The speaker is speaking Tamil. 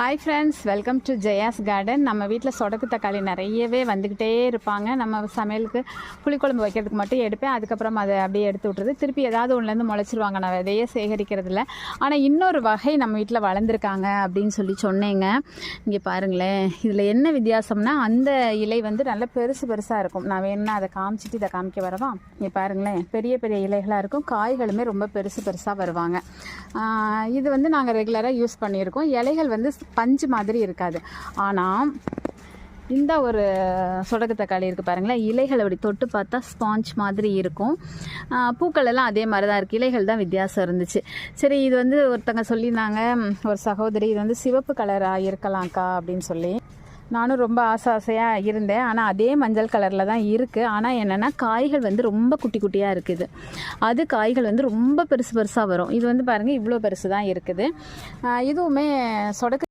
Hi friends, welcome to Jaya's garden. நம்ம வீட்டில் சொடக்கு தக்காளி நிறையவே வந்துக்கிட்டே இருப்பாங்க. நம்ம சமையலுக்கு புளிக்குழம்பு வைக்கிறதுக்கு மட்டும் எடுப்பேன். அதுக்கப்புறம் அதை அப்படியே எடுத்து விட்றது. திருப்பி ஏதாவது ஒன்றுலேருந்து முளைச்சிருவாங்க. நான் விதையே சேகரிக்கிறதில்ல. ஆனால் இன்னொரு வகை நம்ம வீட்டில் வளர்ந்துருக்காங்க அப்படின்னு சொன்னேங்க. இங்கே பாருங்களேன், இதில் என்ன வித்தியாசம்னா அந்த இலை வந்து நல்லா பெருசாக இருக்கும். நான் வேணும்னா அதை காமிச்சிட்டு இதை காமிக்க வரவா? இங்கே பாருங்களேன், பெரிய பெரிய இலைகளாக இருக்கும். காய்களுமே ரொம்ப பெருசாக வருவாங்க. இது வந்து நாங்கள் ரெகுலராக யூஸ் பண்ணியிருக்கோம். இலைகள் வந்து பஞ்சு மாதிரி இருக்காது. ஆனால் இந்த ஒரு சொடக்கு தக்காளி இருக்குது பாருங்களேன், இலைகள் அப்படி தொட்டு பார்த்தா ஸ்பாஞ்ச் மாதிரி இருக்கும். பூக்கள் எல்லாம் அதே மாதிரி தான் இருக்குது. இலைகள் தான் வித்தியாசம் இருந்துச்சு. சரி, இது வந்து ஒருத்தங்க சொல்லியிருந்தாங்க, ஒரு சகோதரி, இது வந்து சிவப்பு கலராக இருக்கலாம்க்கா அப்படின்னு சொல்லி. நானும் ரொம்ப ஆசையாக இருந்தேன். ஆனால் அதே மஞ்சள் கலரில் தான் இருக்குது. ஆனால் என்னென்னா காய்கள் வந்து ரொம்ப குட்டி குட்டியாக இருக்குது. அது காய்கள் வந்து ரொம்ப பெருசாக வரும். இது வந்து பாருங்கள், இவ்வளோ பெருசு தான் இருக்குது. இதுவுமே சொடக்கு